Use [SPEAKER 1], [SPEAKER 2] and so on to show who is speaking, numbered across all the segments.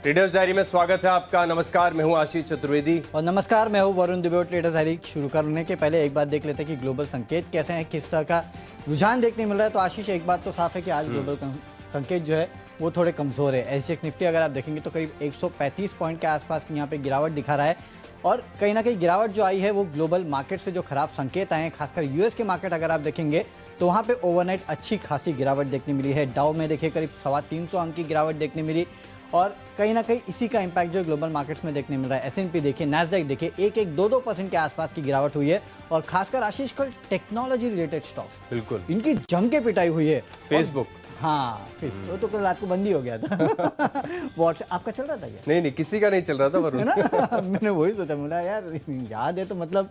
[SPEAKER 1] Traders diary में स्वागत है आपका। नमस्कार, मैं हूं आशीष चतुर्वेदी।
[SPEAKER 2] और नमस्कार, मैं हूं वरुण दुबे। ट्रेडर्स डायरी शुरू करने के पहले एक बात देख लेते हैं कि ग्लोबल संकेत कैसे हैं, किस तरह का रुझान देखने मिल रहा है। तो आशीष, एक बात तो साफ है कि आज ग्लोबल संकेत जो है वो थोड़े कमजोर है। एसजीएक्स निफ्टी अगर आप देखेंगे तो करीब 135 पॉइंट के आसपास की यहाँ पे गिरावट दिखा रहा है। और कहीं ना कहीं गिरावट जो आई है वो ग्लोबल मार्केट से जो खराब संकेत आए हैं, खासकर यूएस के मार्केट अगर आप देखेंगे तो वहाँ पे ओवरनाइट अच्छी खासी गिरावट देखने मिली है। डाउ में देखिए करीब 325 अंक की गिरावट देखने मिली और कहीं ना कहीं इसी का इंपैक्ट जो ग्लोबल मार्केट्स में देखने मिल रहा है। एसएनपी देखिए, नैस्डैक देखिए, 1-2% के आसपास की गिरावट हुई है। और खासकर आशीष कल टेक्नोलॉजी रिलेटेड स्टॉक्स बिल्कुल इनकी जम के पिटाई हुई है।
[SPEAKER 1] फेसबुक,
[SPEAKER 2] हाँ वो तो कल रात को बंद ही हो गया था। व्हाट्सएप आपका चल रहा था क्या?
[SPEAKER 1] नहीं, किसी का नहीं चल रहा था वरुण।
[SPEAKER 2] ना मैंने वही सोचा, बोला यार याद है तो मतलब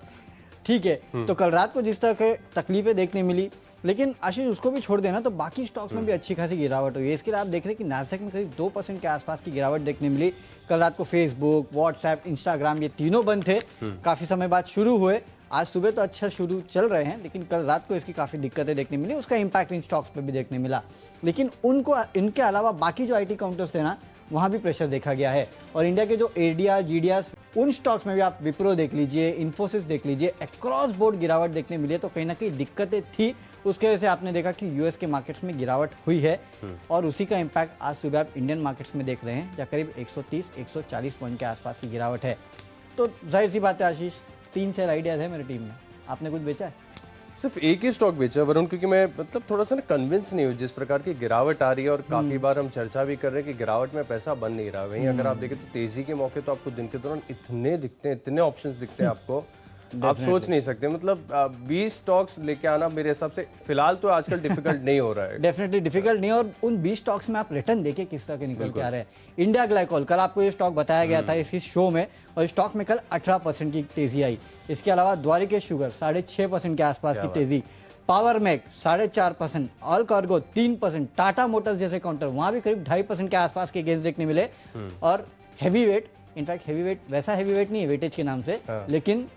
[SPEAKER 2] ठीक है। तो कल रात को जिस तरह के तकलीफें देखने मिली, लेकिन आशीष उसको भी छोड़ देना तो बाकी स्टॉक्स में भी अच्छी खासी गिरावट हुई है। इसके लिए आप देख रहे हैं कि नैस्डैक में करीब 2% के आसपास की गिरावट देखने मिली। कल रात को फेसबुक, व्हाट्सएप, इंस्टाग्राम ये तीनों बंद थे, काफी समय बाद शुरू हुए। आज सुबह तो अच्छा शुरू चल रहे हैं, लेकिन कल रात को इसकी काफी दिक्कतें देखने मिली। उसका इंपैक्ट इन स्टॉक्स पे भी देखने मिला। लेकिन उनको इनके अलावा बाकी जो आईटी काउंटर्स थे ना, वहाँ भी प्रेशर देखा गया है। और इंडिया के जो एडीआर, जीडीआर, उन स्टॉक्स में भी आप विप्रो देख लीजिए, इन्फोसिस देख लीजिए, अक्रॉस बोर्ड गिरावट देखने मिली है। तो कहीं ना कहीं दिक्कतें थी, उसके वजह से आपने देखा कि यूएस के मार्केट्स में गिरावट हुई है। और उसी का इंपैक्ट आज सुबह आप इंडियन मार्केट्स में देख रहे हैं, जहाँ करीब 130-140 पॉइंट के आसपास की गिरावट है। तो जाहिर सी बात है आशीष, 3 शेयर आइडियाज है मेरी टीम में। आपने कुछ बेचा है?
[SPEAKER 1] सिर्फ एक ही स्टॉक बेचा है वरुण, क्योंकि मैं मतलब थोड़ा सा ना कन्विंस नहीं हूँ जिस प्रकार की गिरावट आ रही है। और काफी बार हम चर्चा भी कर रहे हैं कि गिरावट में पैसा बन नहीं रहा। वहीं अगर आप देखें तो तेजी के मौके तो आपको दिन के दौरान इतने दिखते हैं, इतने ऑप्शंस दिखते हैं आपको, आप सोच नहीं सकते। मतलब 20 स्टॉक्स लेके आना मेरे हिसाब से फिलहाल तो आजकल डिफिकल्ट नहीं हो रहा है।
[SPEAKER 2] डेफिनेटली डिफिकल्ट नहीं। और उन 20 स्टॉक्स में आप रिटर्न देखिए किस तरह के निकल के आ रहे हैं। इंडिया ग्लाइकोल, कल आपको ये स्टॉक बताया गया था इसी शो में, और स्टॉक में कल 18% की तेजी आई। इसके अलावा द्वारिकेश शुगर 6.5% के आसपास की तेजी, Power Mech 4.5%, Allcargo 3%, Tata Motors जैसे काउंटर वहां भी करीब 2.5% के आसपास के गेंस देखने मिले। और heavy weight, in fact heavy weight वैसा हैवी वेट नहीं है वेटेज के नाम से, लेकिन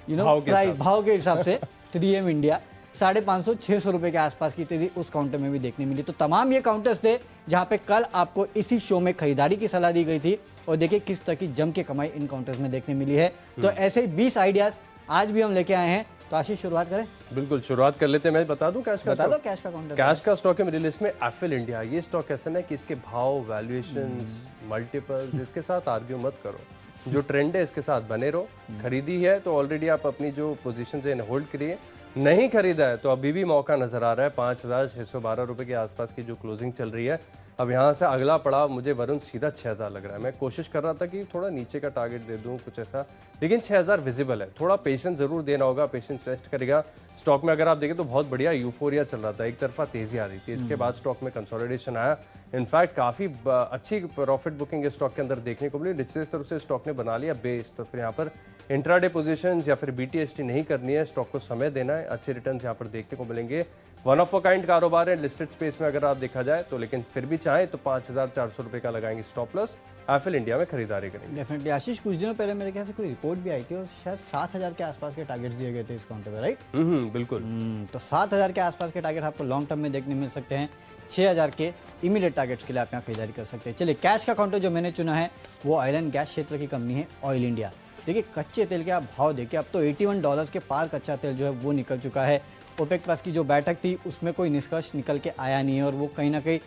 [SPEAKER 2] प्राइस भाव के हिसाब से 3M इंडिया 550-600 रुपए के आसपास की तेजी उस काउंटर में भी देखने मिली। तो तमाम ये काउंटर्स थे जहां पे कल आपको इसी शो में खरीदारी की सलाह दी गई थी। और देखिए किस तरह की जम के कमाई इन काउंटर्स में देखने मिली है। तो ऐसे 20 आइडियाज आज भी हम लेके आए हैं। तो आशीष शुरुआत करें?
[SPEAKER 1] बिल्कुल, शुरुआत कर लेते हैं। मैं बता दूं कैश का,
[SPEAKER 2] बता दो कैश का काउंटर।
[SPEAKER 1] कैश का स्टॉक है मेरी लिस्ट में एफएल इंडिया। ये स्टॉक ऐसा है कि इसके भाव, वैल्यूएशन, मल्टीपल, इसके साथ आर्ग्यू मत करो। जो ट्रेंड है इसके साथ बने रहो। खरीदी है तो ऑलरेडी आप अपनी जो पोजीशन है होल्ड करिए। नहीं खरीदा है तो अभी भी मौका नजर आ रहा है। 5,612 रुपए के आसपास की जो क्लोजिंग चल रही है। अब यहाँ से अगला पड़ाव मुझे वरुण सीधा 6,000 लग रहा है। मैं कोशिश कर रहा था कि थोड़ा नीचे का टारगेट दे दूं कुछ ऐसा, लेकिन 6,000 विजिबल है। थोड़ा पेशेंस जरूर देना होगा, पेशेंस टेस्ट करेगा। स्टॉक में अगर आप देखें तो बहुत बढ़िया यूफोरिया चल रहा था, एक तरफा तेजी आ रही थी। इसके बाद स्टॉक में कंसोलिडेशन आया। इनफैक्ट काफी अच्छी प्रॉफिट बुकिंग इस स्टॉक के अंदर देखने को मिली। निश्चित तरह से स्टॉक ने बना लिया बेस। तो फिर यहाँ पर इंट्राडे पोजीशंस या फिर बीटीएसटी नहीं करनी है, स्टॉक को समय देना है। अच्छे रिटर्न्स यहाँ पर देखने को मिलेंगे। वन ऑफ अ काइंड कारोबार है लिस्टेड स्पेस में अगर आप देखा जाए तो, लेकिन फिर भी चाहे तो 5,400 रुपए का लगाएंगे स्टॉप लॉस। एफएल इंडिया में खरीदारी करेंगे।
[SPEAKER 2] डेफिनेटली आशीष, कुछ दिनों पहले मेरे ख्याल से कोई रिपोर्ट भी आई थी और शायद 7,000 के आसपास के टारगेट्स दिए गए थे इस काउंटर पे, राइट?
[SPEAKER 1] बिल्कुल।
[SPEAKER 2] तो 7,000 के आसपास के टारगेट आपको लॉन्ग टर्म में देखने मिल सकते हैं। 6,000 के इमीडिएट टारगेट्स के लिए आप यहाँ खरीदारी कर सकते हैं। चलिए, कैश का काउंटर जो मैंने चुना है वो ऑयल एंड गैस क्षेत्र की कंपनी है ऑयल इंडिया। देखिए कच्चे तेल के आप भाव देखिए, अब तो $81 के पार कच्चा तेल जो है वो निकल चुका है। ओपेक प्लस की जो बैठक थी उसमें कोई निष्कर्ष निकल के आया नहीं है, और वो कहीं ना कहीं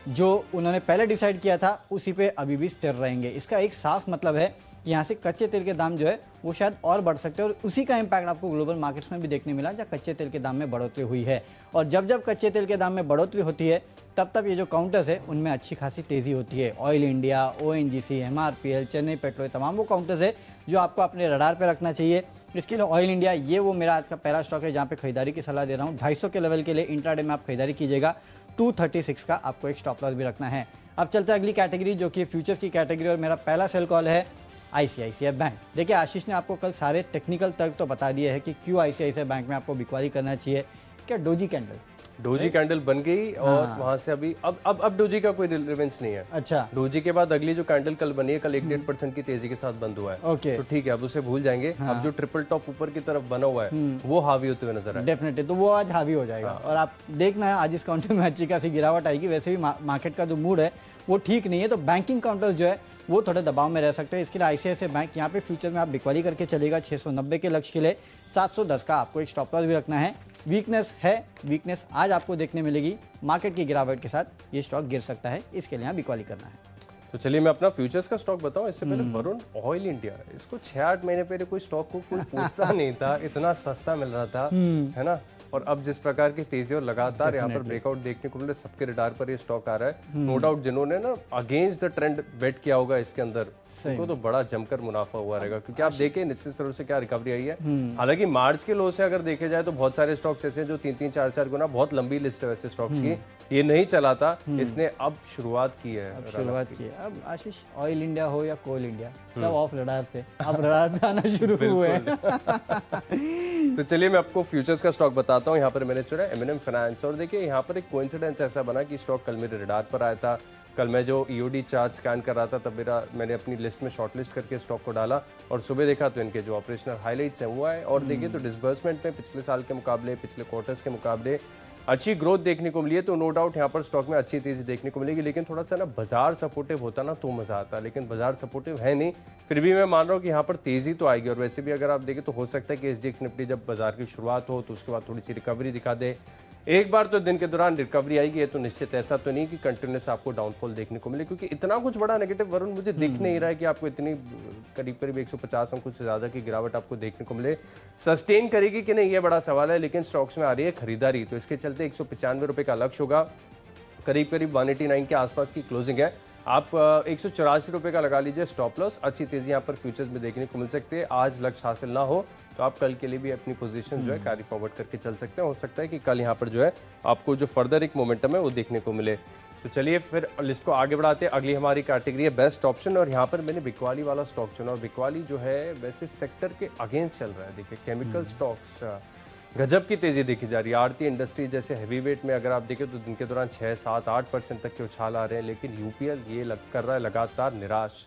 [SPEAKER 2] जो उन्होंने पहले डिसाइड किया था उसी पे अभी भी स्थिर रहेंगे। इसका एक साफ मतलब है कि यहाँ से कच्चे तेल के दाम जो है वो शायद और बढ़ सकते हैं। और उसी का इम्पैक्ट आपको ग्लोबल मार्केट्स में भी देखने मिला, जहाँ कच्चे तेल के दाम में बढ़ोतरी हुई है। और जब जब कच्चे तेल के दाम में बढ़ोतरी होती है तब तब ये जो काउंटर्स है उनमें अच्छी खासी तेजी होती है। Oil India, ONGC, MRPL, Chennai petrol, तमाम वो काउंटर्स है जो आपको अपने रडार पर रखना चाहिए। इसके लिए ऑयल इंडिया ये वो मेरा आज का पहला स्टॉक है जहाँ पे खरीदारी की सलाह दे रहा हूँ। 250 के लेवल के लिए इंट्राडे में आप खरीदारी कीजिएगा। 236 का आपको एक स्टॉप लॉस भी रखना है। अब चलते हैं अगली कैटेगरी जो कि फ्यूचर्स की कैटेगरी, और मेरा पहला सेल कॉल है आईसीआईसीआई बैंक। देखिए आशीष ने आपको कल सारे टेक्निकल तर्क तो बता दिए हैं कि क्यों आईसीआईसीआई बैंक में आपको बिक्वारी करना चाहिए। क्या डोजी कैंडल
[SPEAKER 1] डोजी कैंडल बन गई और वहां से अभी अब डोजी का कोई रिलेवेंस नहीं है।
[SPEAKER 2] अच्छा,
[SPEAKER 1] डोजी के बाद अगली जो कैंडल कल बनी है, कल 1-1.5% की तेजी के साथ बंद हुआ है।
[SPEAKER 2] ओके,
[SPEAKER 1] तो ठीक है, अब उसे भूल जाएंगे। अब जो ट्रिपल टॉप ऊपर की तरफ बना हुआ है वो हावी होते हुए नजर आए।
[SPEAKER 2] डेफिनेटली, तो वो आज हावी हो जाएगा। और आप देखना है आज इस काउंटर में अच्छी खासी गिरावट आएगी। वैसे भी मार्केट का जो मूड है वो ठीक नहीं है, तो बैंकिंग काउंटर जो है वो थोड़े दबाव में रह सकते हैं। इसके लिए आईसीआईसीआई बैंक यहाँ पे फ्यूचर में आप बिकवाली करके चलेगा 690 के लक्ष्य के लिए। 710 का आपको एक स्टॉप लॉस भी रखना है। वीकनेस है, वीकनेस आज आपको देखने मिलेगी, मार्केट की गिरावट के साथ ये स्टॉक गिर सकता है, इसके लिए यहाँ बिकवाली करना है।
[SPEAKER 1] तो चलिए मैं अपना फ्यूचर्स का स्टॉक बताऊं। इससे पहले वरुण ऑयल इंडिया, इसको 6-8 महीने पहले कोई स्टॉक को कोई पूछता नहीं था, इतना सस्ता मिल रहा था, है ना। और अब जिस प्रकार की तेजी और लगातार यहाँ पर ब्रेकआउट देखने को मिले, सबके रडार पर ये स्टॉक आ रहा है। नो डाउट जिन्होंने ना अगेंस्ट द ट्रेंड बेट किया होगा इसके अंदर, उनको तो बड़ा जमकर मुनाफा हुआ रहेगा, क्योंकि आप देखें निश्चित तरह से क्या रिकवरी आई है। हालांकि मार्च के लो से अगर देखे जाए तो बहुत सारे स्टॉक्स ऐसे हैं जो 3-3, 4-4 गुना, बहुत लंबी लिस्ट है वैसे स्टॉक्स की, ये नहीं चला था, इसने अब शुरुआत की है।
[SPEAKER 2] अब आशीष, ऑयल इंडिया हो या कोल इंडिया, सब ऑफ रडार पे, अब रडार पे आना शुरू हुए हैं।
[SPEAKER 1] तो चलिए मैं आपको फ्यूचर्स का स्टॉक बताता हूँ। यहाँ पर मैंने चुना एम&एम फाइनेंस, और देखिए यहाँ पर एक कोइंसिडेंस ऐसा बना कि स्टॉक कल मेरे रडार पर आया था। कल मैं जो ईओडी चार्ट स्कैन कर रहा था तब मैंने अपनी लिस्ट में शॉर्टलिस्ट करके स्टॉक को डाला, और सुबह देखा तो इनके जो ऑपरेशनल हाइलाइट्स हैं वो आए। और देखिए तो डिसबर्समेंट में पिछले साल के मुकाबले, पिछले क्वार्टर्स के मुकाबले अच्छी ग्रोथ देखने को मिली है। तो नो डाउट यहाँ पर स्टॉक में अच्छी तेजी देखने को मिलेगी, लेकिन थोड़ा सा ना बाजार सपोर्टिव होता ना तो मजा आता, लेकिन बाजार सपोर्टिव है नहीं। फिर भी मैं मान रहा हूँ कि यहाँ पर तेजी तो आएगी, और वैसे भी अगर आप देखें तो हो सकता है कि एसजीएक्स निफ्टी जब बाजार की शुरुआत हो तो उसके बाद थोड़ी सी रिकवरी दिखा दे। एक बार तो दिन के दौरान रिकवरी आएगी, ये तो निश्चित, ऐसा तो नहीं कि कंटिन्यूस आपको डाउनफॉल देखने को मिले, क्योंकि इतना कुछ बड़ा नेगेटिव वरुण मुझे दिख नहीं रहा है कि आपको इतनी करीब 150 अंक से ज्यादा की गिरावट आपको देखने को मिले। सस्टेन करेगी कि नहीं ये बड़ा सवाल है, लेकिन स्टॉक्स में आ रही है खरीदारी, तो इसके चलते 195 रुपए का लक्ष्य होगा। करीब 189 के आसपास की क्लोजिंग है। आप 184 रुपए का लगा लीजिए स्टॉप लॉस। अच्छी तेजी यहाँ पर फ्यूचर्स में देखने को मिल सकती है। आज लक्ष्य हासिल ना हो तो आप कल के लिए भी अपनी पोजीशन जो है कैरी फॉरवर्ड करके चल सकते हैं। हो सकता है कि कल यहाँ पर जो है आपको जो फर्दर एक मोमेंटम है वो देखने को मिले। तो चलिए फिर लिस्ट को आगे बढ़ाते हैं। अगली हमारी कैटेगरी है बेस्ट ऑप्शन, और यहाँ पर मैंने बिकवाली वाला स्टॉक चुना, और बिकवाली जो है वैसे सेक्टर के अगेंस्ट चल रहा है। देखिए केमिकल स्टॉक्स गजब की तेजी देखी जा रही है। आरती इंडस्ट्री जैसे हैवी वेट में अगर आप देखें तो दिन के दौरान 6, 7, 8% तक के उछाल आ रहे हैं, लेकिन यूपीएल ये कर रहा है लगातार निराश।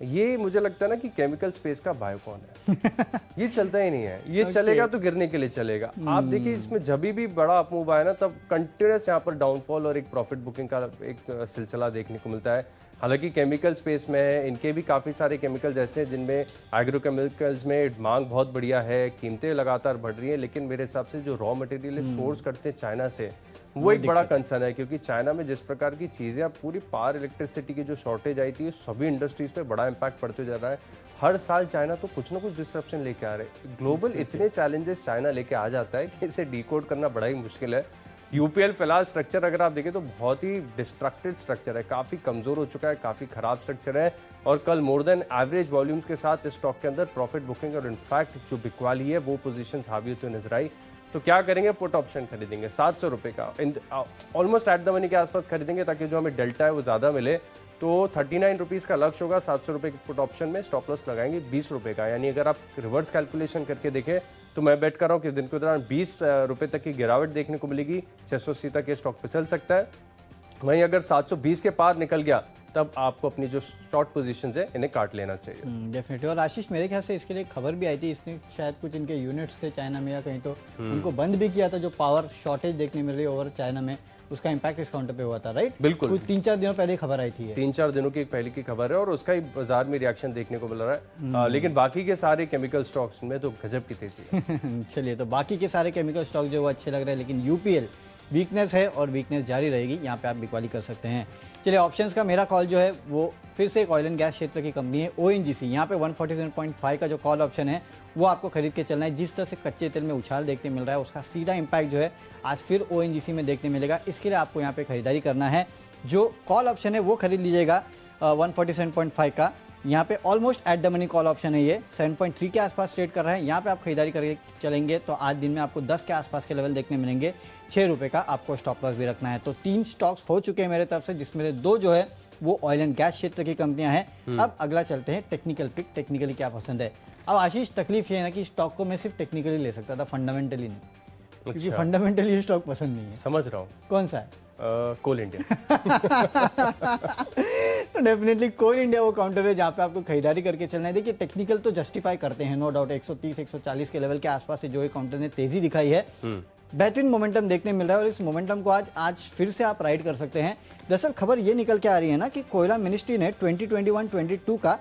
[SPEAKER 1] ये मुझे लगता है ना कि केमिकल स्पेस का बायोकॉन है। ये चलता ही नहीं है, ये चलेगा तो गिरने के लिए चलेगा। आप देखिए इसमें जब भी बड़ा अप मूव आया ना तब कंटिन्यूस यहाँ पर डाउनफॉल और एक प्रॉफिट बुकिंग का एक सिलसिला देखने को मिलता है। हालांकि केमिकल स्पेस में है, इनके भी काफ़ी सारे केमिकल्स ऐसे हैं जिनमें एग्रोकेमिकल्स में मांग बहुत बढ़िया है, कीमतें लगातार बढ़ रही है, लेकिन मेरे हिसाब से जो रॉ मटेरियल सोर्स करते हैं चाइना से, वो एक बड़ा कंसर्न है। क्योंकि चाइना में जिस प्रकार की चीज़ें, अब पूरी पावर इलेक्ट्रिसिटी की जो शॉर्टेज आई थी सभी इंडस्ट्रीज पे बड़ा इम्पैक्ट पड़ते जा रहा है। हर साल चाइना तो कुछ ना कुछ डिस्ट्रप्शन लेके आ रहे हैं। ग्लोबल इतने चैलेंजेस चाइना लेके आ जाता है कि इसे डिकोड करना बड़ा ही मुश्किल है। यूपीएल फिलहाल स्ट्रक्चर अगर आप देखें तो बहुत ही डिस्ट्रक्टेड स्ट्रक्चर है, काफ़ी कमज़ोर हो चुका है, काफ़ी ख़राब स्ट्रक्चर है, और कल मोर देन एवरेज वॉल्यूम्स के साथ इस स्टॉक के अंदर प्रॉफिट बुकिंग और इनफैक्ट जो बिकवाली है वो पोजीशंस हावी होती हुई नजर आई। तो क्या करेंगे, पुट ऑप्शन खरीदेंगे 700 रुपये का, ऑलमोस्ट एट द मनी के आसपास खरीदेंगे ताकि जो हमें डेल्टा है वो ज़्यादा मिले। तो 39 रुपीज़ का लक्ष्य होगा 700 रुपये के पुट ऑप्शन में। स्टॉप लॉस लगाएंगे 20 रुपये का, यानी अगर आप रिवर्स कैलकुलेशन करके देखें तो मैं बेट कर रहा हूँ कि दिन के दौरान 20 रुपये तक की गिरावट देखने को मिलेगी। 680 तक ये स्टॉक फिसल सकता है। वहीं अगर 720 के पार निकल गया तब आपको अपनी जो शॉर्ट पोजीशंस है इन्हें काट लेना चाहिए।
[SPEAKER 2] डेफिनेटली। और आशीष मेरे ख्याल से इसके लिए खबर भी आई थी, इसने शायद कुछ इनके यूनिट्स थे चाइना में या कहीं, तो उनको बंद भी किया था। जो पावर शॉर्टेज देखने मिल रही है ओवर चाइना में, उसका इंपैक्ट इस काउंटर पे हुआ था, राइट?
[SPEAKER 1] बिल्कुल,
[SPEAKER 2] कुछ 3-4 दिनों पहले खबर आई थी।
[SPEAKER 1] 3-4 दिनों की पहले की खबर है, और उसका ही बाजार में रिएक्शन देखने को मिल रहा है। लेकिन बाकी के सारे केमिकल स्टॉक्स में तो गजब की तेजी है।
[SPEAKER 2] चलिए, तो बाकी के सारे केमिकल स्टॉक जो वो अच्छे लग रहे हैं, लेकिन यूपीएल वीकनेस है और वीकनेस जारी रहेगी, यहाँ पे आप बिकवाली कर सकते हैं। चलिए, ऑप्शंस का मेरा कॉल जो है वो फिर से एक ऑयल एंड गैस क्षेत्र की कंपनी है ओएनजीसी। यहाँ पे 147.5 का जो कॉल ऑप्शन है वो आपको खरीद के चलना है। जिस तरह से कच्चे तेल में उछाल देखने मिल रहा है उसका सीधा इम्पैक्ट जो है आज फिर ओएनजीसी में देखने मिलेगा। इसके लिए आपको यहाँ पे खरीदारी करना है। जो कॉल ऑप्शन है वो खरीद लीजिएगा 147.5 का। यहाँ पे almost at the money call option है, ये 7.3 के आसपास ट्रेड कर रहा है। यहाँ पे आप खरीदारी करके चलेंगे तो आज दिन में आपको 10 के आसपास के लेवल देखने मिलेंगे। 6 रुपये का आपको स्टॉप लॉस भी रखना है। तो 3 स्टॉक्स हो चुके हैं मेरे तरफ से, जिसमें 2 जो है वो ऑयल एंड गैस क्षेत्र की कंपनियां हैं। अब अगला चलते हैं टेक्निकल पिक। टेक्निकली क्या पसंद है? अब आशीष, तकलीफ ये है ना कि स्टॉक को मैं सिर्फ टेक्निकली ले सकता था, फंडामेंटली नहीं। क्योंकि फंडामेंटली स्टॉक पसंद नहीं है।
[SPEAKER 1] समझ रहा हूँ।
[SPEAKER 2] कौन सा है?
[SPEAKER 1] कोल इंडिया।
[SPEAKER 2] डेफिनेटली कोल इंडिया वो काउंटर है जहाँ पे आपको खरीदारी करके चलना है। देखिए टेक्निकल तो जस्टिफाई करते हैं, नो डाउट 130 140 के लेवल के आसपास से जो ये काउंटर ने तेजी दिखाई है, बेहतरीन मोमेंटम देखने मिल रहा है और इस मोमेंटम को आज फिर से आप राइड कर सकते हैं। दरअसल खबर ये निकल के आ रही है ना कि कोयला मिनिस्ट्री ने 2021-22 का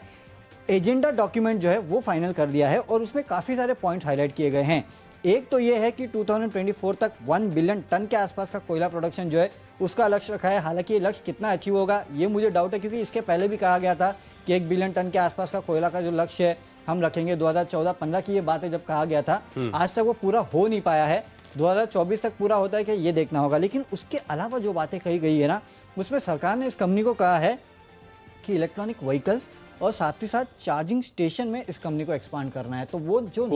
[SPEAKER 2] एजेंडा डॉक्यूमेंट जो है वो फाइनल कर दिया है और उसमें काफ़ी सारे पॉइंट हाईलाइट किए गए हैं। एक तो ये है कि 2024 तक 1 बिलियन टन के आसपास का कोयला प्रोडक्शन जो है उसका लक्ष्य रखा है। हालांकि ये लक्ष्य कितना अचीव होगा ये मुझे डाउट है, क्योंकि इसके पहले भी कहा गया था कि 1 बिलियन टन के आसपास का कोयला का जो लक्ष्य है हम रखेंगे। 2014-15 की ये बात है जब कहा गया था, आज तक वो पूरा हो नहीं पाया है। 2024 तक पूरा होता है कि ये देखना होगा। लेकिन उसके अलावा जो बातें कही गई है ना, उसमें सरकार ने इस कंपनी को कहा है कि इलेक्ट्रॉनिक व्हीकल्स और साथ ही साथ चार्जिंग स्टेशन में इस कंपनी को एक्सपांड करना है। तो वो जो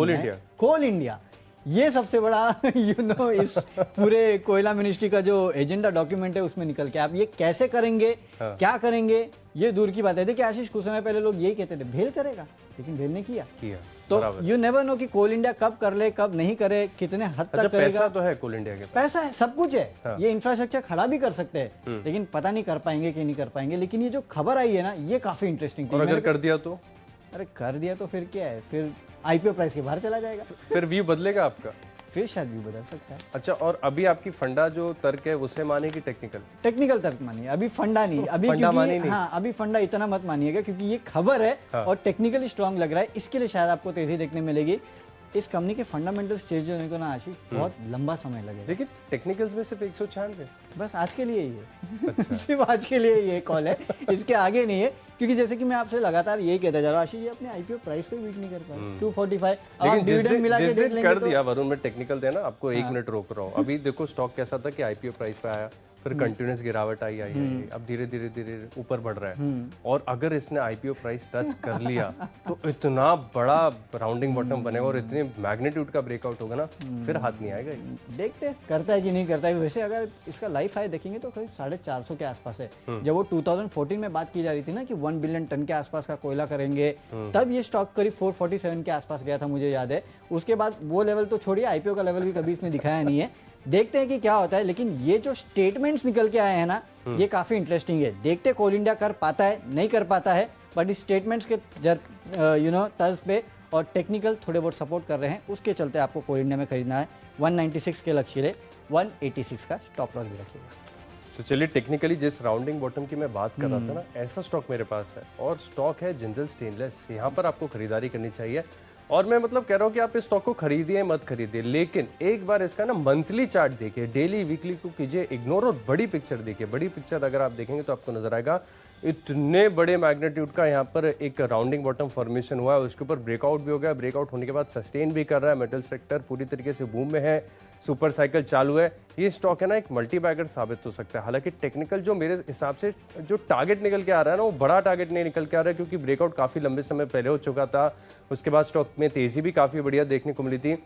[SPEAKER 2] कोल इंडिया ये सबसे बड़ा इस पूरे कोयला मिनिस्ट्री का जो एजेंडा डॉक्यूमेंट है उसमें निकल के आप ये कैसे करेंगे, क्या करेंगे, ये दूर की बात है। देखिए आशीष, कुछ समय पहले लोग यही कहते थे भेल करेगा, लेकिन भेल ने किया। तो यू नेवर नो कि कोल इंडिया कब कर ले कब नहीं करे, कितने हद तक करेगा।
[SPEAKER 1] पैसा तो है कोल इंडिया के पास,
[SPEAKER 2] पैसा है, सब कुछ है। ये इंफ्रास्ट्रक्चर खड़ा भी कर सकते हैं, लेकिन पता नहीं कर पाएंगे कि नहीं कर पाएंगे। लेकिन ये जो खबर आई है ना, ये काफी इंटरेस्टिंग थी।
[SPEAKER 1] और अगर कर दिया तो,
[SPEAKER 2] अरे कर दिया तो फिर क्या है, फिर आईपीओ प्राइस के बाहर चला जाएगा,
[SPEAKER 1] फिर व्यू बदलेगा आपका,
[SPEAKER 2] फिर शायद व्यू बदल सकता है।
[SPEAKER 1] अच्छा, और अभी आपकी फंडा जो तर्क है उसे माने कि
[SPEAKER 2] टेक्निकल तर्क मानिए, अभी फंडा नहीं। अभी क्योंकि हाँ, अभी फंडा इतना मत मानिएगा क्योंकि ये खबर है और टेक्निकली स्ट्रांग लग रहा है, इसके लिए शायद आपको तेजी देखने मिलेगी। इस कंपनी के फंडामेंटल्स चेंज होने को ना आशीष बहुत लंबा समय लगेगा।
[SPEAKER 1] लेकिन टेक्निकल्स में सिर्फ 196
[SPEAKER 2] बस आज के लिए ही है। सिर्फ आज के लिए ये कॉल है, इसके आगे नहीं है। क्योंकि जैसे कि मैं आपसे लगातार यही कहता जा रहा हूँ आशीष, ये अपने आईपीओ प्राइस को बीट नहीं कर पाए 245।
[SPEAKER 1] लेकिन डिविडेंड मिला के देख लेंगे कर दिया वरुण, मैं टेक्निकल देना आपको 1 मिनट रोक रहा हूँ। अभी देखो स्टॉक कैसा था कि आईपीओ प्राइस पे आया, फिर कंटिन्यूस गिरावट आई अब धीरे धीरे ऊपर बढ़ रहा है। और अगर इसने आईपीओ प्राइस टच कर लिया तो इतना बड़ा राउंडिंग बॉटम बनेगा और इतने मैग्नीट्यूड का ब्रेकआउट होगा ना, फिर हाथ नहीं आएगा। देखते हैं
[SPEAKER 2] करता है कि नहीं करता है। वैसे अगर इसका लाइफ हाई देखेंगे तो करीब 450 के आसपास है। जब वो 2014 में बात की जा रही थी ना कि 1 बिलियन टन के आसपास का कोयला करेंगे, तब ये स्टॉक करीब 447 के आसपास गया था, मुझे याद है। उसके बाद वो लेवल तो छोड़िए, आईपीओ का लेवल भी कभी इसने दिखाया नहीं है। देखते हैं कि क्या होता है। लेकिन ये जो स्टेटमेंट्स निकल के आए हैं ना, ये काफी इंटरेस्टिंग है। देखते कोल इंडिया कर पाता है नहीं कर पाता है, बट इस स्टेटमेंट्स के तर्ज पे और टेक्निकल थोड़े बहुत सपोर्ट कर रहे हैं, उसके चलते आपको कोल इंडिया में खरीदना है। 196 के लक्ष्य ले 186 का स्टॉप लॉस भी रखिएगा।
[SPEAKER 1] तो चलिए, टेक्निकली जिस राउंडिंग बॉटम की मैं बात कर रहा था ना, ऐसा स्टॉक मेरे पास है और स्टॉक है जिंदल स्टेनलेस। यहाँ पर आपको खरीदारी करनी चाहिए और मैं मतलब कह रहा हूँ कि आप इस स्टॉक को खरीदिए मत खरीदिए, लेकिन एक बार इसका ना मंथली चार्ट देखिए, डेली वीकली को कीजिए इग्नोर और बड़ी पिक्चर देखिए। बड़ी पिक्चर अगर आप देखेंगे तो आपको नजर आएगा इतने बड़े मैग्नीट्यूड का यहाँ पर एक राउंडिंग बॉटम फॉर्मेशन हुआ है। उसके ऊपर ब्रेकआउट भी हो गया, ब्रेकआउट होने के बाद सस्टेन भी कर रहा है। मेटल सेक्टर पूरी तरीके से बूम में है, सुपर साइकिल चालू है। ये स्टॉक है ना एक मल्टी बैगर साबित हो सकता है। हालांकि टेक्निकल जो मेरे हिसाब से जो टारगेट निकल के आ रहा है ना, वो बड़ा टारगेट नहीं निकल के आ रहा है, क्योंकि ब्रेकआउट काफी लंबे समय पहले हो चुका था। उसके बाद स्टॉक में तेजी भी काफी बढ़िया देखने को मिली थी।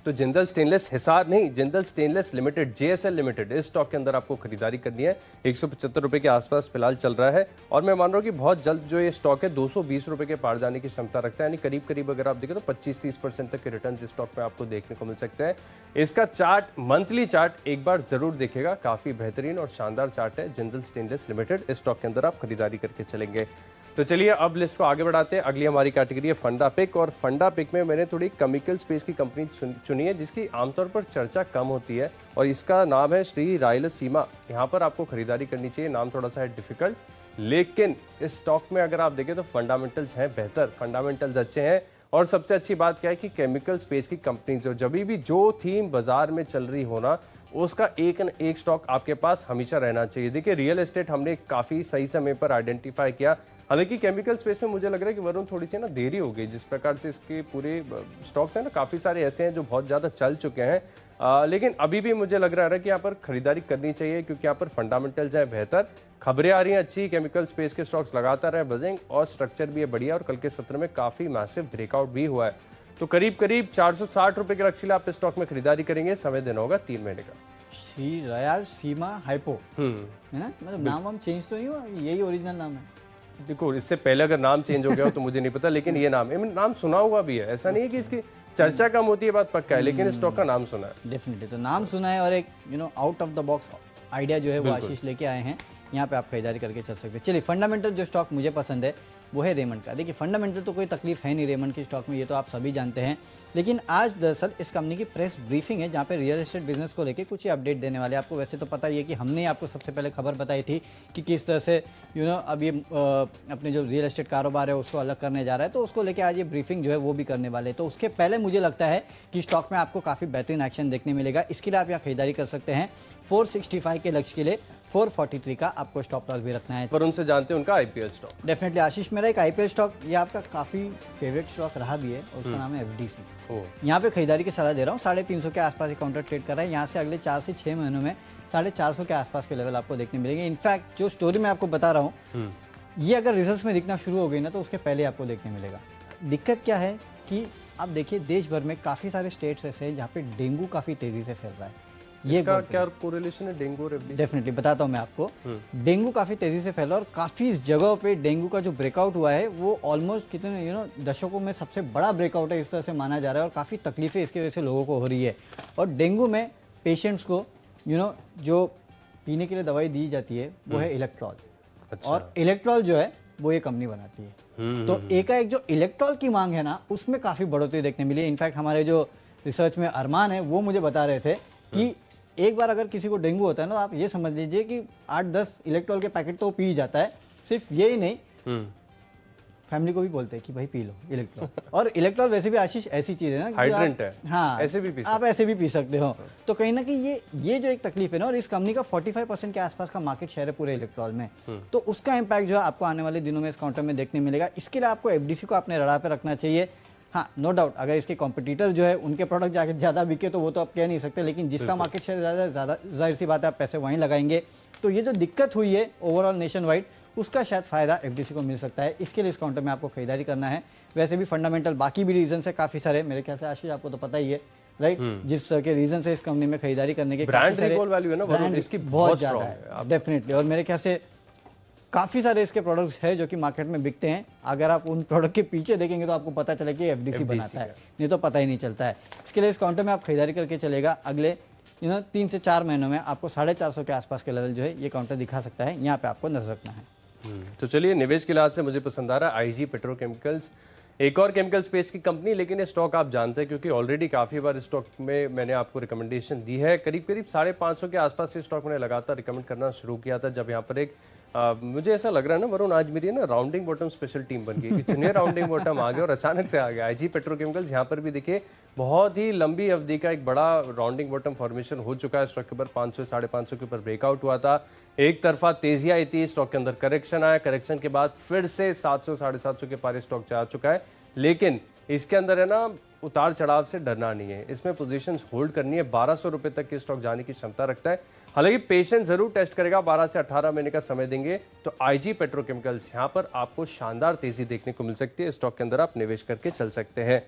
[SPEAKER 1] तो जिंदल स्टेनलेस हिसार नहीं, Jindal stainless limited JSL limited, इस स्टॉक के अंदर आपको खरीदारी करनी है। 175 रुपए के आसपास फिलहाल चल रहा है और मैं मान रहा हूँ कि बहुत जल्द जो ये स्टॉक है 220 रुपए के पार जाने की क्षमता रखता है। यानी करीब करीब अगर आप देखें तो 25-30% तक के रिटर्न इस स्टॉक पे आपको देखने को मिल सकते हैं। इसका चार्ट, मंथली चार्ट एक बार जरूर देखेगा, काफी बेहतरीन और शानदार चार्ट है जिंदल स्टेनलेस लिमिटेड। इस स्टॉक के अंदर आप खरीदारी करके चलेंगे। तो चलिए अब लिस्ट को आगे बढ़ाते हैं। अगली हमारी कैटेगरी है फंडा पिक, और फंडा पिक में मैंने थोड़ी केमिकल स्पेस की कंपनी चुनी है जिसकी आमतौर पर चर्चा कम होती है, और इसका नाम है श्री रायलसीमा। यहाँ पर आपको खरीदारी करनी चाहिए। नाम थोड़ा सा है डिफिकल्ट, लेकिन इस स्टॉक में अगर आप देखें तो फंडामेंटल्स हैं बेहतर, फंडामेंटल्स अच्छे हैं। और सबसे अच्छी बात क्या है कि केमिकल स्पेस की कंपनी जब भी जो थीम बाजार में चल रही हो ना, उसका एक न एक स्टॉक आपके पास हमेशा रहना चाहिए। देखिए रियल एस्टेट हमने काफी सही समय पर आइडेंटिफाई किया, हालांकि केमिकल स्पेस में मुझे लग रहा है कि वरुण थोड़ी सी ना देरी हो गई। जिस प्रकार से इसके पूरे स्टॉक्स हैं ना, काफी सारे ऐसे हैं जो बहुत ज्यादा चल चुके हैं, लेकिन अभी भी मुझे लग रहा है कि यहाँ पर खरीदारी करनी चाहिए, क्योंकि यहाँ पर फंडामेंटल्स है बेहतर, खबरें आ रही हैं अच्छी, केमिकल स्पेस के स्टॉक्स लगातार है बजिंग और स्ट्रक्चर भी है बढ़िया, और कल के सत्र में काफी मैसिव ब्रेकआउट भी हुआ है। तो करीब करीब 460 रुपए के लक्ष्य आप इस स्टॉक में खरीदारी करेंगे। समय देना होगा 3 महीने का।
[SPEAKER 2] श्री रायलसीमा हाइपो है ना, मतलब नाम हम चेंज तो नहीं हुआ, यही ओरिजिनल नाम है?
[SPEAKER 1] देखो इससे पहले अगर नाम चेंज हो गया हो तो मुझे नहीं पता, लेकिन ये नाम सुना हुआ भी है। ऐसा नहीं है कि इसकी चर्चा कम होती है, बात पक्का है, लेकिन इस स्टॉक का नाम सुना है।
[SPEAKER 2] डेफिनेटली, तो नाम सुना है और एक out of the box idea जो है वो आशीष लेके आए हैं। यहाँ पे आप खरीदारी करके चल सकते हैं। चलिए फंडामेंटल जो स्टॉक मुझे पसंद है वो है रेमंड का। देखिए फंडामेंटल तो कोई तकलीफ है नहीं रेमंड की स्टॉक में, ये तो आप सभी जानते हैं, लेकिन आज दरअसल इस कंपनी की प्रेस ब्रीफिंग है जहाँ पे रियल एस्टेट बिजनेस को लेके कुछ ही अपडेट देने वाले हैं। आपको वैसे तो पता ही है कि हमने आपको सबसे पहले खबर बताई थी कि किस तरह से अब ये अपने जो रियल एस्टेट कारोबार है उसको अलग करने जा रहा है, तो उसको लेके आज ये ब्रीफिंग जो है वो भी करने वाले हैं। तो उसके पहले मुझे लगता है कि स्टॉक में आपको काफ़ी बेहतरीन एक्शन देखने मिलेगा। इसके लिए आप यहाँ खरीदारी कर सकते हैं। 465 के लक्ष्य के लिए 443 का आपको स्टॉप लॉस भी रखना है।
[SPEAKER 1] पर उनसे जानते हैं उनका आईपीएल स्टॉक।
[SPEAKER 2] डेफिनेटली आशीष, मेरा एक आईपीएल स्टॉक ये आपका काफ़ी फेवरेट स्टॉक रहा भी है और उसका नाम है एफडीसी। यहाँ पे खरीदारी की सलाह दे रहा हूँ। 350 के आसपास ये काउंटर ट्रेड कर रहा है। यहाँ से अगले 4 से 6 महीनों में 450 के आसपास के लेवल आपको देखने मिलेंगे। इनफैक्ट जो स्टोरी मैं आपको बता रहा हूँ ये अगर रिजल्ट्स में दिखना शुरू हो गई ना तो उसके पहले आपको देखने मिलेगा। दिक्कत क्या है कि आप देखिए देश भर में काफ़ी सारे स्टेट्स ऐसे हैं जहाँ पे डेंगू काफ़ी तेज़ी से फैल रहा है।
[SPEAKER 1] ये क्या कोरिलेशन है डेंगू और एफडीसी?
[SPEAKER 2] डेफिनेटली बताता हूँ मैं आपको। डेंगू काफ़ी तेज़ी से फैला और काफ़ी जगहों पे डेंगू का जो ब्रेकआउट हुआ है वो ऑलमोस्ट कितने दशकों में सबसे बड़ा ब्रेकआउट है, इस तरह से माना जा रहा है और काफ़ी तकलीफें इसकी वजह से लोगों को हो रही है। और डेंगू में पेशेंट्स को जो पीने के लिए दवाई दी जाती है वो है इलेक्ट्रॉल।
[SPEAKER 1] अच्छा।
[SPEAKER 2] और इलेक्ट्रॉल जो है वो ये कंपनी बनाती है। तो एकाएक जो इलेक्ट्रॉल की मांग है ना उसमें काफ़ी बढ़ोतरी देखने मिली है। इनफैक्ट हमारे जो रिसर्च में अरमान है वो मुझे बता रहे थे कि एक बार अगर किसी को डेंगू होता है ना आप ये समझ लीजिए कि 8-10 इलेक्ट्रॉल के पैकेट तो पी जाता है। सिर्फ यही नहीं, फैमिली को भी बोलते हैं कि भाई पी लो इलेक्ट्रॉल। और इलेक्ट्रॉल वैसे भी आशीष ऐसी चीज है ना,
[SPEAKER 1] हाइड्रेंट है।
[SPEAKER 2] हाँ,
[SPEAKER 1] ऐसे भी
[SPEAKER 2] आप ऐसे भी पी सकते हो। तो कहीं ना कहीं ये जो एक तकलीफ है ना, और इस कंपनी का 45% के आसपास का मार्केट शेयर है पूरे इलेक्ट्रॉल में, तो उसका इम्पैक्ट जो है आपको आने वाले दिनों में इस काउंटर में देखने मिलेगा। इसके लिए आपको एफडीसी को अपने रडार पर रखना चाहिए। हाँ, नो डाउट अगर इसके कॉम्पिटिटर जो है उनके प्रोडक्ट जाके ज़्यादा बिके तो वो तो आप कह नहीं सकते, लेकिन जिसका मार्केट शेयर ज़्यादा जाहिर सी बात है आप पैसे वहीं लगाएंगे। तो ये जो दिक्कत हुई है ओवरऑल नेशन वाइड उसका शायद फायदा एफडीसी को मिल सकता है। इसके लिए इस काउंटर में आपको खरीदारी करना है। वैसे भी फंडामेंटल बाकी भी रीजन है काफ़ी सारे, मेरे ख्याल से आशीष आपको तो पता ही है राइट, जिस के रीजन से इस कंपनी में खरीदारी करने के
[SPEAKER 1] ब्रांड रिकॉल वैल्यू है ना वरुण, इसकी बहुत ज़्यादा है
[SPEAKER 2] डेफिनेटली। और मेरे ख्याल से काफ़ी सारे इसके प्रोडक्ट्स हैं जो कि मार्केट में बिकते हैं। अगर आप उन प्रोडक्ट के पीछे देखेंगे तो आपको पता चले कि एफडीसी बनाता है, नहीं तो पता ही नहीं चलता है। इसके लिए इस काउंटर में आप खरीदारी करके चलेगा। अगले 3 से 4 महीनों में आपको 450 के आसपास के लेवल जो है ये काउंटर दिखा सकता है। यहाँ पे आपको नजर रखना है।
[SPEAKER 1] तो चलिए निवेश के लिहाज से मुझे पसंद आ रहा है आईजी पेट्रोकेमिकल्स, एक और केमिकल स्पेस की कंपनी, लेकिन ये स्टॉक आप जानते हैं क्योंकि ऑलरेडी काफ़ी बार इस स्टॉक में मैंने आपको रिकमेंडेशन दी है। करीब 550 के आसपास ये स्टॉक मैंने लगातार रिकमेंड करना शुरू किया था जब यहाँ पर एक मुझे ऐसा लग रहा है ना वरुण आज मेरी ना राउंडिंग बॉटम स्पेशल टीम बन गई, इतने राउंडिंग बॉटम आ गए और अचानक से आ गया। आईजी पेट्रोकेमिकल्स यहाँ पर भी देखिए बहुत ही लंबी अवधि का एक बड़ा राउंडिंग बॉटम फॉर्मेशन हो चुका है। स्टॉक के ऊपर 500 550 के ऊपर ब्रेकआउट हुआ था, एक तरफा तेजी आई थी, स्टॉक के अंदर करेक्शन आया, करेक्शन के बाद फिर से 700 750 के पार स्टॉक जा चुका है। लेकिन इसके अंदर है ना उतार चढ़ाव से डरना नहीं है, इसमें पोजीशंस होल्ड करनी है। 1200 रुपए तक की स्टॉक जाने की क्षमता रखता है, हालांकि पेशेंस जरूर टेस्ट करेगा। 12 से 18 महीने का समय देंगे तो आईजी पेट्रोकेमिकल्स यहाँ पर आपको शानदार तेजी देखने को मिल सकती है। स्टॉक के अंदर आप निवेश करके चल सकते हैं।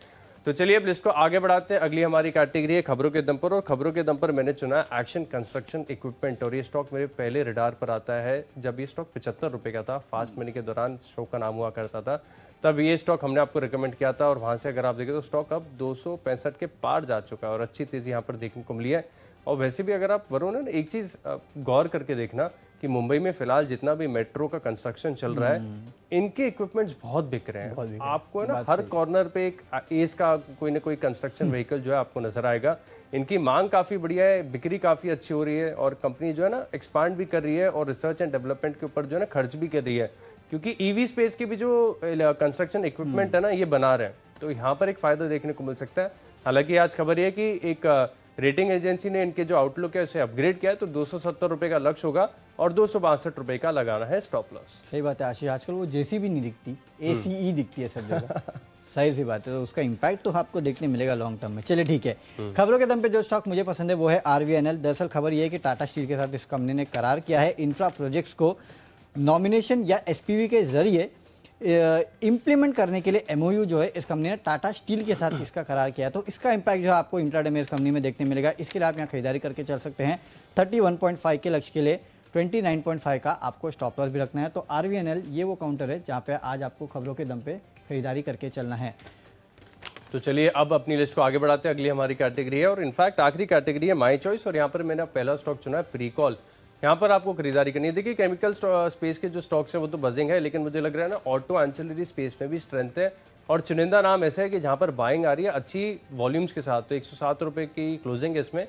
[SPEAKER 1] तो चलिए अब लिस्ट को आगे बढ़ाते हैं। अगली हमारी कैटेगरी है खबरों के दम पर, और खबरों के दम पर मैंने चुना है एक्शन कंस्ट्रक्शन इक्विपमेंट। और ये स्टॉक मेरे पहले रडार पर आता है जब ये स्टॉक 75 रुपए का था, फास्ट मनी के दौरान शो का नाम हुआ करता था, तब ये स्टॉक हमने आपको रिकमेंड किया था। और वहां से अगर आप देखें तो स्टॉक अब 265 के पार जा चुका है और अच्छी तेजी यहाँ पर देखने को मिली है। और वैसे भी अगर आप वरुण ना एक चीज गौर करके देखना कि मुंबई में फिलहाल जितना भी मेट्रो का कंस्ट्रक्शन चल रहा है इनके इक्विपमेंट्स बहुत बिक रहे हैं। आपको है ना हर कॉर्नर पे एक एस का कोई ना कोई कंस्ट्रक्शन व्हीकल जो है आपको नजर आएगा। इनकी मांग काफी बढ़िया है, बिक्री काफी अच्छी हो रही है और कंपनी जो है ना एक्सपांड भी कर रही है और रिसर्च एंड डेवलपमेंट के ऊपर जो है ना खर्च भी कर रही है, क्योंकि ईवी स्पेस की भी जो कंस्ट्रक्शन इक्विपमेंट है ना ये बना रहे हैं, तो यहाँ पर एक फायदा देखने को मिल सकता है। हालांकि आज खबर ये कि एक रेटिंग एजेंसी ने इनके जो आउटलुक है उसे अपग्रेड किया है, तो 270 रुपए का लक्ष्य होगा और 262 रुपए का लगाना है स्टॉप लॉस।
[SPEAKER 2] सही बात है आशीष, आजकल वो जेसीबी नहीं दिखती, एसीई दिखती है सब जगह। सही सी बात है, तो उसका इम्पैक्ट तो आपको देखने मिलेगा लॉन्ग टर्म में। चलिए ठीक है, खबरों के दम पे जो स्टॉक मुझे पसंद है वो है आरवीएनएल। दरअसल खबर ये है कि टाटा स्टील के साथ इस कंपनी ने करार किया है इंफ्रा प्रोजेक्ट्स को नॉमिनेशन या एसपीवी के जरिए इम्प्लीमेंट करने के लिए एमओयू जो है इस कंपनी ने टाटा स्टील के साथ इसका करार किया है। तो इसका इम्पैक्ट जो है आपको इंट्राडे में इस कंपनी में देखने मिलेगा। इसके लिए आप यहाँ खरीदारी करके चल सकते हैं। 31.5 के लक्ष्य के लिए 29.5 का आपको स्टॉप लॉस भी रखना है। तो आरवीएनएल ये वो काउंटर है जहाँ पे आज आपको खबरों के दम पे खरीदारी करके चलना है।
[SPEAKER 1] तो चलिए अब अपनी लिस्ट को आगे बढ़ाते हैं। अगली हमारी कैटेगरी है और इनफैक्ट आखिरी कैटेगरी है माई चॉइस, और यहाँ पर मैंने पहला स्टॉक चुना है प्रीकॉल। यहाँ पर आपको खरीदारी करनी है। देखिए केमिकल स्पेस के जो स्टॉक्स हैं वो तो बजिंग है, लेकिन मुझे लग रहा है ना ऑटो एंसिलरी स्पेस में भी स्ट्रेंथ है और चुनिंदा नाम ऐसे है कि जहाँ पर बाइंग आ रही है अच्छी वॉल्यूम्स के साथ। तो 107 रुपये की क्लोजिंग है इसमें,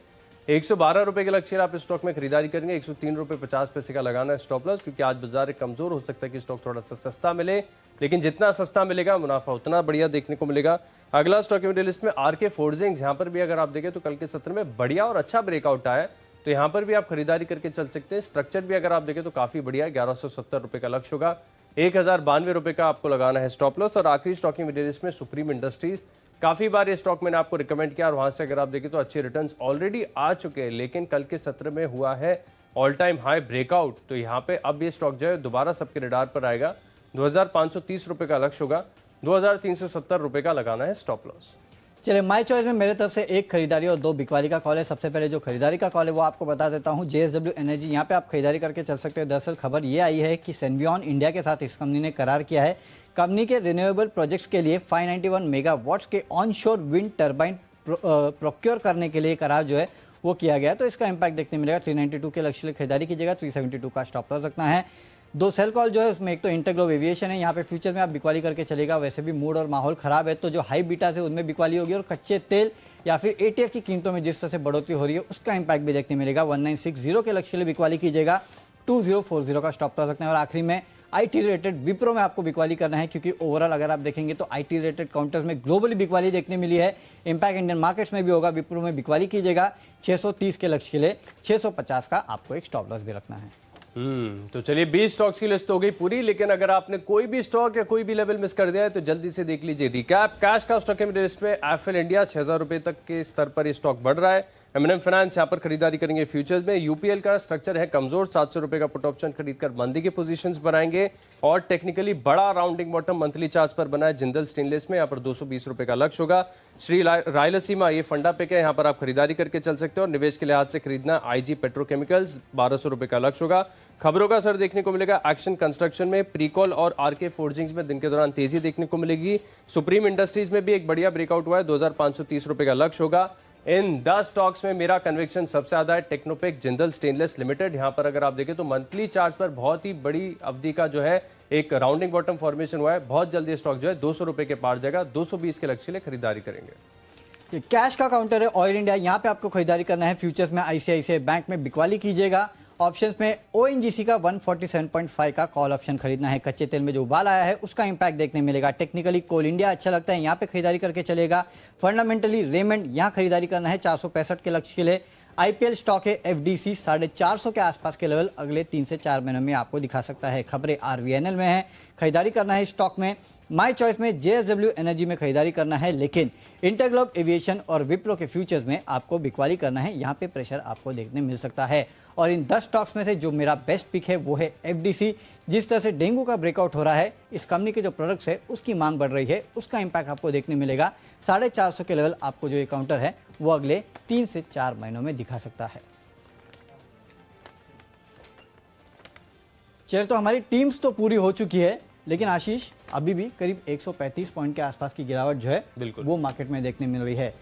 [SPEAKER 1] 112 रुपये के लक्ष्य आप इस स्टॉक में खरीदारी करेंगे। 103 रुपये 50 पैसे का लगाना है स्टॉप लॉस, क्योंकि आज बाजार कमजोर हो सकता है कि स्टॉक थोड़ा सा सस्ता मिले, लेकिन जितना सस्ता मिलेगा मुनाफा उतना बढ़िया देखने को मिलेगा। अगला स्टॉक मिडिल लिस्ट में आरके फोर्जिंग्स, यहाँ पर भी अगर आप देखें तो कल के सत्र में बढ़िया और अच्छा ब्रेकआउट आया है, तो यहाँ पर भी आप खरीदारी करके चल सकते हैं। स्ट्रक्चर भी अगर आप देखें तो काफी बढ़िया है, 1170 रुपये का लक्ष्य होगा, 1092 रुपये का आपको लगाना है स्टॉप लॉस। और आखिरी स्टॉक मिडिल लिस्ट में सुप्रीम इंडस्ट्रीज, काफी बार ये स्टॉक मैंने आपको रिकमेंड किया और वहां से अगर आप देखें तो अच्छे रिटर्न्स ऑलरेडी आ चुके हैं, लेकिन कल के सत्र में हुआ है ऑल टाइम हाई ब्रेकआउट, तो यहाँ पे अब ये स्टॉक जो है दोबारा सबके रडार पर आएगा। 2530 रुपये का लक्ष्य होगा, 2370 रुपये का लगाना है स्टॉप लॉस।
[SPEAKER 2] चलिए माय चॉइस में मेरे तरफ से एक खरीदारी और दो बिकवाली का कॉल है। सबसे पहले जो खरीदारी का कॉल है वो आपको बता देता हूं, JSW एनर्जी, यहाँ पे आप खरीदारी करके चल सकते हैं। दरअसल खबर ये आई है कि सेनवियन इंडिया के साथ इस कंपनी ने करार किया है। कंपनी के रिन्यूएबल प्रोजेक्ट्स के लिए 591 मेगावाट्स के ऑनशोर विंड टर्बाइन प्रोक्योर करने के लिए करार जो है वो किया गया। तो इसका इंपैक्ट देखने मिलेगा। 392 के लक्ष्य खरीदारी कीजिएगा, 372 का स्टॉप लॉस रखना है। दो सेल कॉल जो है उसमें एक तो इंटरग्लोब एविएशन है, यहाँ पे फ्यूचर में आप बिकवाली करके चलेगा। वैसे भी मूड और माहौल खराब है, तो जो हाई बीटा से उनमें बिकवाली होगी और कच्चे तेल या फिर ETF की कीमतों में जिस तरह से बढ़ोतरी हो रही है उसका इंपैक्ट भी देखने मिलेगा। 1960 के लक्ष्य के लिए बिकवाली कीजिएगा, 2040 का स्टॉप लॉस रखना है। और आखिरी में IT रिलेटेड विप्रो में आपको बिकवाली करना है, क्योंकि ओवरऑल अगर आप देखेंगे तो IT रिलेटेड काउंटर्स में ग्लोबली बिकवाली देखने मिली है। इंपैक्ट इंडियन मार्केट्स में भी होगा। विप्रो में बिकवाली कीजिएगा, 630 के लक्ष्य के लिए 650 का आपको एक स्टॉप लॉस भी रखना है।
[SPEAKER 1] तो चलिए 20 स्टॉक्स की लिस्ट हो गई पूरी, लेकिन अगर आपने कोई भी स्टॉक या कोई भी लेवल मिस कर दिया है तो जल्दी से देख लीजिए रिकैप। कैश का स्टॉक है लिस्ट में एफएल इंडिया, 6000 रुपए तक के स्तर पर ये स्टॉक बढ़ रहा है। M&M फाइनेंस यहाँ पर खरीदारी करेंगे फ्यूचर्स में। यूपीएल का स्ट्रक्चर है कमजोर, 700 रुपए का पुट ऑप्शन खरीदकर मंदी के पोजीशंस बनाएंगे। और टेक्निकली बड़ा राउंडिंग बॉटम मंथली चार्ज पर बना है जिंदल स्टेनलेस में, यहाँ पर 220 रुपए का लक्ष्य होगा। श्री रायलसीमा ये फंडा पे क्या, यहाँ पर आप खरीदारी करके चल सकते हो। और निवेश के लिहाज से खरीदना IG पेट्रोकेमिकल्स, 1200 रुपए का लक्ष्य होगा। खबरों का असर देखने को मिलेगा एक्शन कंस्ट्रक्शन में, प्रीकॉल और आरके फोर्जिंग्स में दिन के दौरान तेजी देखने को मिलेगी। सुप्रीम इंडस्ट्रीज में भी एक बढ़िया ब्रेकआउट हुआ है, 2530 रुपए का लक्ष्य होगा। इन 10 स्टॉक्स में मेरा कन्विक्शन सबसे ज्यादा है टेक्नोपेक जिंदल स्टेनलेस लिमिटेड। यहां पर अगर आप देखें तो मंथली चार्ज पर बहुत ही बड़ी अवधि का जो है एक राउंडिंग बॉटम फॉर्मेशन हुआ है। बहुत जल्दी स्टॉक जो है 200 रुपए के पार जाएगा, 220 के लक्ष्य के लिए खरीदारी करेंगे।
[SPEAKER 2] कैश का काउंटर है ऑयल इंडिया, यहाँ पे आपको खरीदारी करना है। फ्यूचर्स में ICICI बैंक में बिकवाली कीजिएगा। ऑप्शंस में ONGC का 147.5 का कॉल ऑप्शन खरीदना है। कच्चे तेल में जो उबाल आया है उसका इंपैक्ट देखने मिलेगा। टेक्निकली कोल इंडिया अच्छा लगता है, यहाँ पे खरीदारी करके चलेगा। फंडामेंटली रेमंड यहाँ खरीदारी करना है 465 के लक्ष्य के लिए। IPL स्टॉक है FDC, 450 के आसपास के लेवल अगले 3 से 4 महीनों में आपको दिखा सकता है। खबरें RVNL में है, खरीदारी करना है स्टॉक में। माय चॉइस में JSW एनर्जी में खरीदारी करना है, लेकिन इंटरग्लोब एविएशन और विप्रो के फ्यूचर्स में आपको बिकवाली करना है। यहाँ पे प्रेशर आपको देखने मिल सकता है। और इन 10 स्टॉक्स में से जो मेरा बेस्ट पिक है वो है FDC। जिस तरह से डेंगू का ब्रेकआउट हो रहा है, इस कंपनी के जो प्रोडक्ट्स है उसकी मांग बढ़ रही है, उसका इंपैक्ट आपको देखने मिलेगा। 450 के लेवल आपको जो ये काउंटर है वो अगले 3 से 4 महीनों में दिखा सकता है। चलिए, तो हमारी टीम्स तो पूरी हो चुकी है, लेकिन आशीष अभी भी करीब 135 पॉइंट के आसपास की गिरावट जो है
[SPEAKER 1] बिल्कुल
[SPEAKER 2] वो मार्केट में देखने मिल रही है।